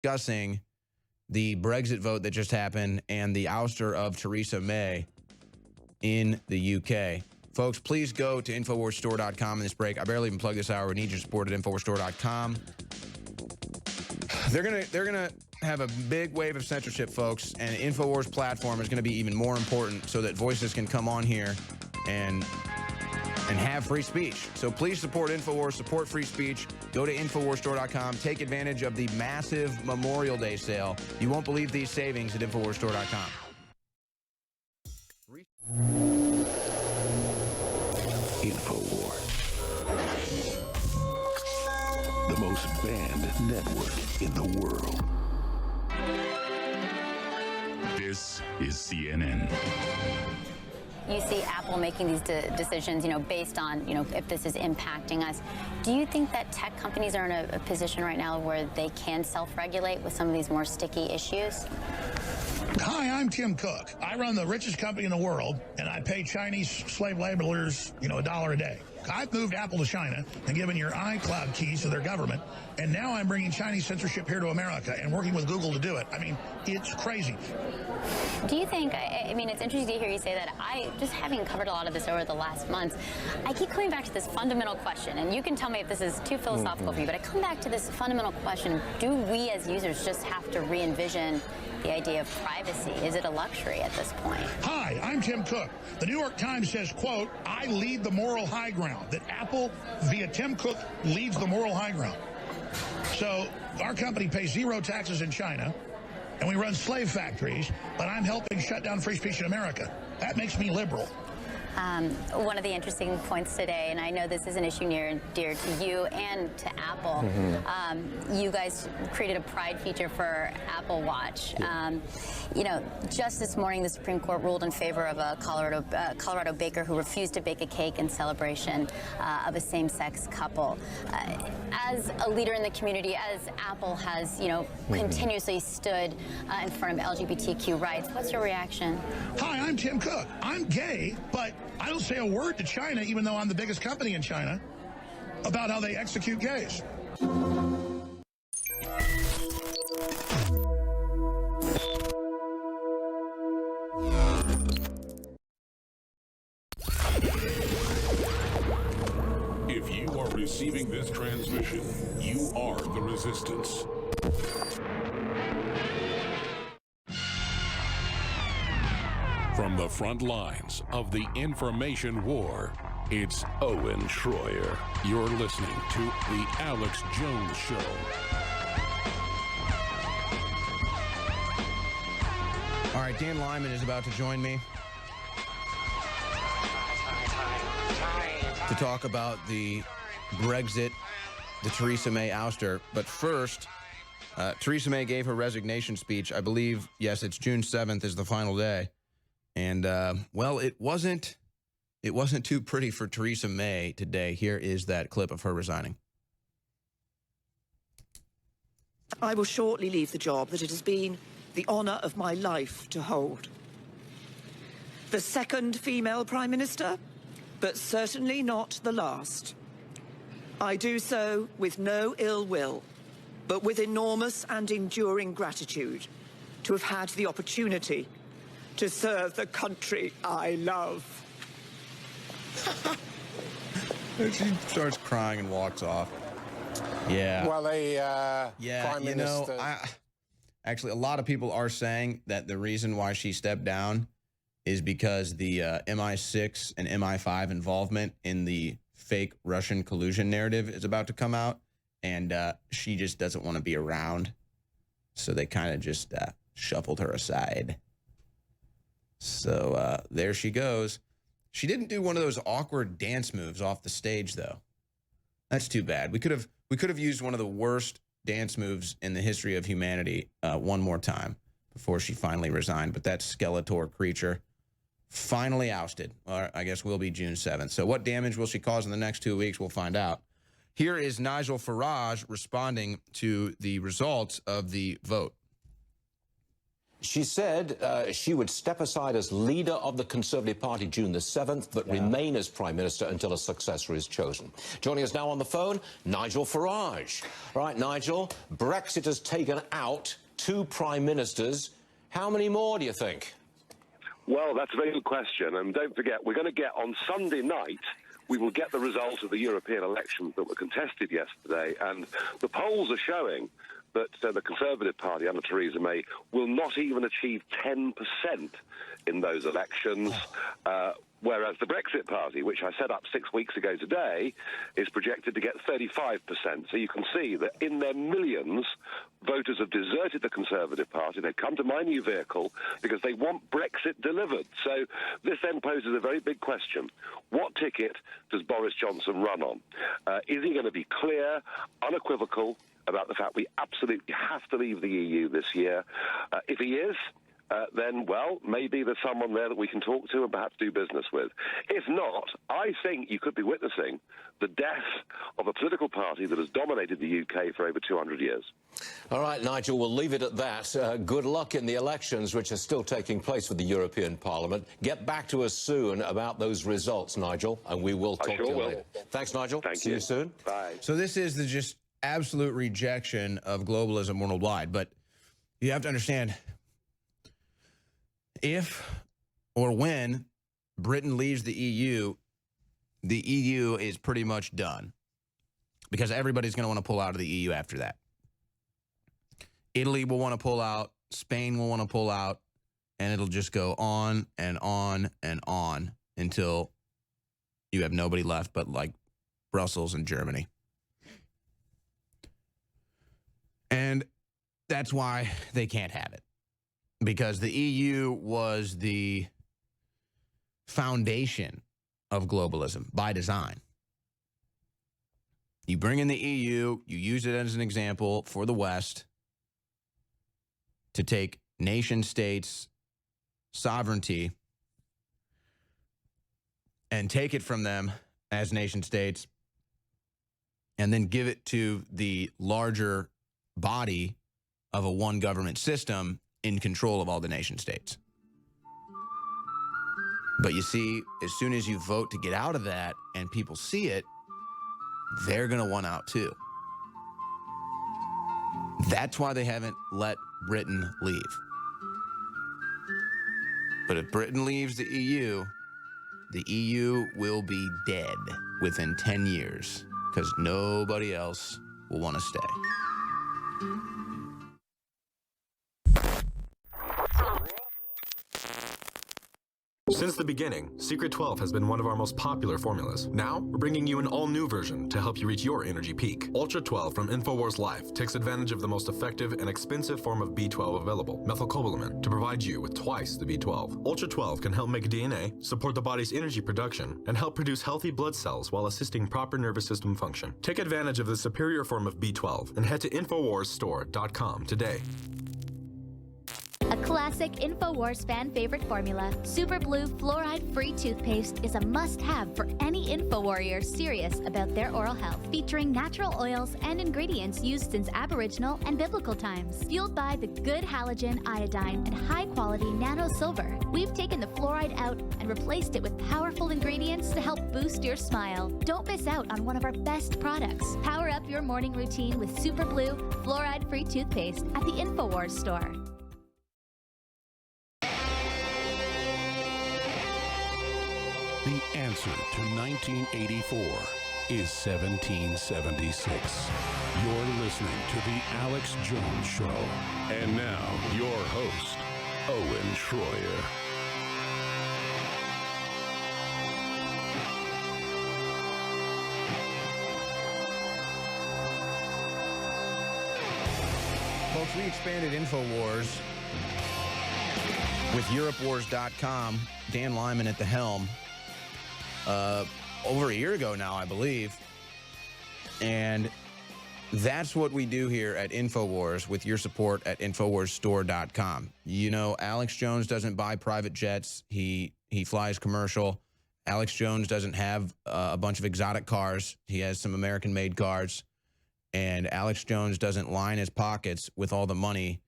discussing the Brexit vote that just happened and the ouster of Theresa May in the UK. Folks, please go to InfoWarsStore.com in this break. I barely even plug this hour. We need your support at InfoWarsStore.com. They're gonna have a big wave of censorship, folks, and InfoWars platform is going to be even more important so that voices can come on here and have free speech. So please support InfoWars, support free speech. Go to InfoWarsStore.com. Take advantage of the massive Memorial Day sale. You won't believe these savings at InfoWarsStore.com. InfoWars. The most banned network in the world. This is CNN. You see Apple making these decisions, based on, if this is impacting us. Do you think that tech companies are in a position right now where they can self-regulate with some of these more sticky issues? Hi, I'm Tim Cook. I run the richest company in the world, and I pay Chinese slave laborers, $1 a day. I've moved Apple to China and given your iCloud keys to their government, and now I'm bringing Chinese censorship here to America and working with Google to do it. I mean, it's crazy. Do you think, it's interesting to hear you say that. Just having covered a lot of this over the last months, I keep coming back to this fundamental question, and you can tell me if this is too philosophical for you, but I come back to this fundamental question: do we as users just have to re-envision the idea of privacy? Is it a luxury at this point? Hi, I'm Tim Cook. The New York Times says, quote, I lead the moral high ground, that Apple, via Tim Cook, leads the moral high ground. So our company pays zero taxes in China, and we run slave factories, but I'm helping shut down free speech in America. That makes me liberal. One of the interesting points today, and I know this is an issue near and dear to you and to Apple, you guys created a Pride feature for Apple Watch. Just this morning, the Supreme Court ruled in favor of a Colorado baker who refused to bake a cake in celebration of a same-sex couple. As a leader in the community, as Apple has, continuously stood in front of LGBTQ rights, what's your reaction? Hi, I'm Tim Cook. I'm gay, but I don't say a word to China, even though I'm the biggest company in China, about how they execute gays. If you are receiving this transmission, you are the resistance. From the front lines of the information war, it's Owen Schroyer. You're listening to The Alex Jones Show. All right, Dan Lyman is about to join me to talk about the Brexit, the Theresa May ouster. But first, Theresa May gave her resignation speech. I believe, yes, it's June 7th is the final day. And, well, it wasn't too pretty for Theresa May today. Here is that clip of her resigning. I will shortly leave the job that it has been the honour of my life to hold. The second female Prime Minister, but certainly not the last. I do so with no ill will, but with enormous and enduring gratitude to have had the opportunity to serve the country I love. She starts crying and walks off. Yeah. Well, Prime Minister... Actually, a lot of people are saying that the reason why she stepped down is because the MI6 and MI5 involvement in the fake Russian collusion narrative is about to come out, and she just doesn't want to be around. So they kind of just shuffled her aside. So there she goes. She didn't do one of those awkward dance moves off the stage, though. That's too bad. We could have used one of the worst dance moves in the history of humanity one more time before she finally resigned. But that Skeletor creature finally ousted. Or I guess will be June 7th. So what damage will she cause in the next 2 weeks? We'll find out. Here is Nigel Farage responding to the results of the vote. She said she would step aside as leader of the Conservative Party June the 7th, but remain as Prime Minister until a successor is chosen. Joining us now on the phone, Nigel Farage. All right, Nigel, Brexit has taken out 2 Prime Ministers. How many more do you think? Well, that's a very good question. And don't forget, we're going to get on Sunday night, we will get the results of the European elections that were contested yesterday. And the polls are showing that the Conservative Party under Theresa May will not even achieve 10% in those elections, whereas the Brexit Party, which I set up 6 weeks ago today, is projected to get 35%. So you can see that in their millions, voters have deserted the Conservative Party. They've come to my new vehicle because they want Brexit delivered. So this then poses a very big question. What ticket does Boris Johnson run on? Is he going to be clear, unequivocal, about the fact we absolutely have to leave the EU this year? If he is, then, well, maybe there's someone there that we can talk to and perhaps do business with. If not, I think you could be witnessing the death of a political party that has dominated the UK for over 200 years. All right, Nigel, we'll leave it at that. Good luck in the elections, which are still taking place with the European Parliament. Get back to us soon about those results, Nigel, and we will talk to you later. Thanks, Nigel. See you soon. Bye. So this is the just absolute rejection of globalism worldwide. But you have to understand, if or when Britain leaves the EU is pretty much done, because everybody's going to want to pull out of the EU after that. Italy will want to pull out, Spain will want to pull out, and it'll just go on and on and on until you have nobody left but like Brussels and Germany. And that's why they can't have it, because the EU was the foundation of globalism by design. You bring in the EU, you use it as an example for the West to take nation states' sovereignty and take it from them as nation states and then give it to the larger body of a one government system in control of all the nation states. But you see, as soon as you vote to get out of that and people see it, they're going to want out too. That's why they haven't let Britain leave. But if Britain leaves the EU will be dead within 10 years because nobody else will want to stay. Since the beginning, Secret 12 has been one of our most popular formulas. Now, we're bringing you an all-new version to help you reach your energy peak. Ultra 12 from InfoWars Life takes advantage of the most effective and expensive form of B12 available, methylcobalamin, to provide you with twice the B12. Ultra 12 can help make DNA, support the body's energy production, and help produce healthy blood cells while assisting proper nervous system function. Take advantage of the superior form of B12 and head to InfoWarsStore.com today. A classic InfoWars fan favorite formula, Super Blue fluoride-free toothpaste is a must-have for any InfoWarrior serious about their oral health. Featuring natural oils and ingredients used since Aboriginal and biblical times. Fueled by the good halogen, iodine, and high-quality nano silver, we've taken the fluoride out and replaced it with powerful ingredients to help boost your smile. Don't miss out on one of our best products. Power up your morning routine with Super Blue fluoride-free toothpaste at the InfoWars store. The answer to 1984 is 1776. You're listening to The Alex Jones Show. And now, your host, Owen Schroyer. Folks, we expanded InfoWars with EuropeWars.com, Dan Lyman at the helm. Over a year ago now, I believe. And that's what we do here at InfoWars with your support at InfoWarsStore.com. You know, Alex Jones doesn't buy private jets. He flies commercial. Alex Jones doesn't have a bunch of exotic cars. He has some American-made cars. And Alex Jones doesn't line his pockets with all the money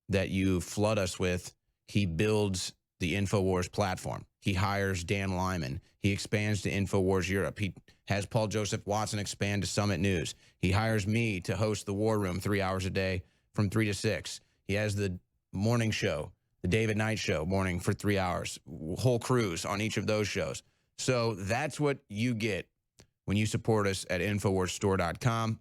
that you flood us with, he builds the InfoWars platform. He hires Dan Lyman. He expands to InfoWars Europe. He has Paul Joseph Watson expand to Summit News. He hires me to host the War Room 3 hours a day from 3 to 6. He has the morning show, the David Knight Show, morning for 3 hours, whole crews on each of those shows. So that's what you get when you support us at InfoWarsStore.com.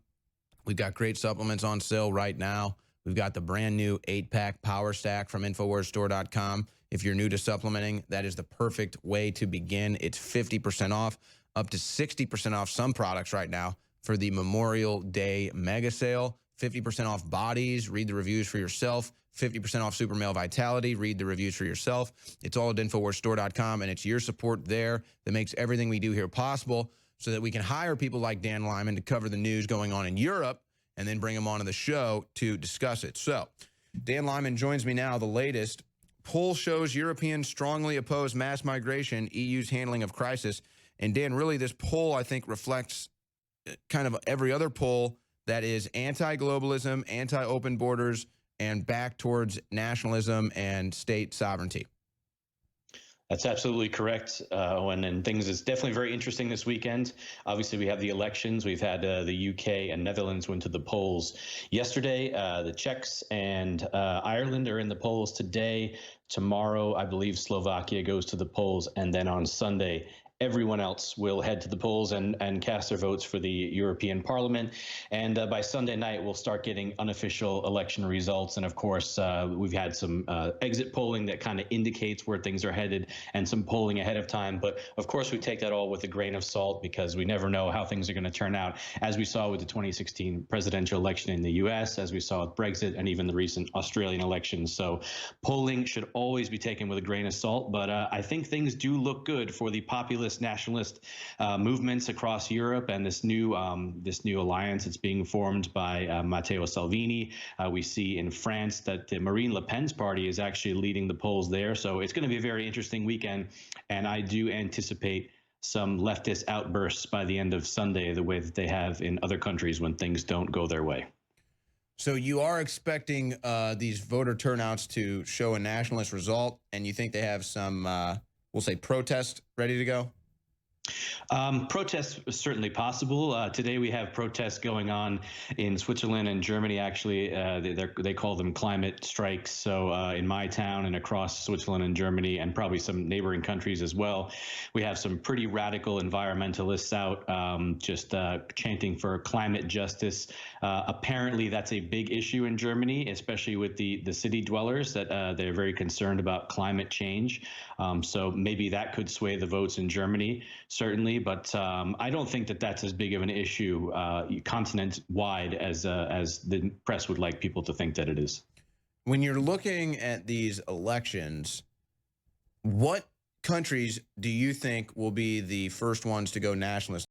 We've got great supplements on sale right now. We've got the brand new 8-pack Power Stack from InfoWarsStore.com. If you're new to supplementing, that is the perfect way to begin. It's 50% off, up to 60% off some products right now for the Memorial Day mega sale. 50% off bodies. Read the reviews for yourself. 50% off Super Male Vitality. Read the reviews for yourself. It's all at InfoWarsStore.com, and it's your support there that makes everything we do here possible so that we can hire people like Dan Lyman to cover the news going on in Europe and then bring them onto the show to discuss it. So Dan Lyman joins me now. The latest poll shows Europeans strongly oppose mass migration, EU's handling of crisis. And Dan, really this poll, I think, reflects kind of every other poll that is anti-globalism, anti-open borders, and back towards nationalism and state sovereignty. That's absolutely correct, Owen, and things is definitely very interesting this weekend. Obviously, we have the elections. We've had the UK and Netherlands went to the polls yesterday. The Czechs and Ireland are in the polls today. Tomorrow, I believe Slovakia goes to the polls, and then on Sunday, everyone else will head to the polls and cast their votes for the European Parliament. And by Sunday night, we'll start getting unofficial election results. And of course, we've had some exit polling that kind of indicates where things are headed and some polling ahead of time. But of course, we take that all with a grain of salt because we never know how things are going to turn out, as we saw with the 2016 presidential election in the US, as we saw with Brexit, and even the recent Australian elections. So polling should always be taken with a grain of salt. But I think things do look good for the populist nationalist movements across Europe and this new alliance that's being formed by Matteo Salvini. We see in France that Marine Le Pen's party is actually leading the polls there. So it's going to be a very interesting weekend, and I do anticipate some leftist outbursts by the end of Sunday, the way that they have in other countries when things don't go their way. So you are expecting these voter turnouts to show a nationalist result, and you think they have some, we'll say, protest ready to go? Protests is certainly possible. Today we have protests going on in Switzerland and Germany. Actually, they call them climate strikes. So in my town and across Switzerland and Germany, and probably some neighboring countries as well, we have some pretty radical environmentalists out just chanting for climate justice. Apparently, that's a big issue in Germany, especially with the city dwellers, that they're very concerned about climate change. So maybe that could sway the votes in Germany, certainly. But I don't think that that's as big of an issue continent-wide as the press would like people to think that it is. When you're looking at these elections, what countries do you think will be the first ones to go nationalist?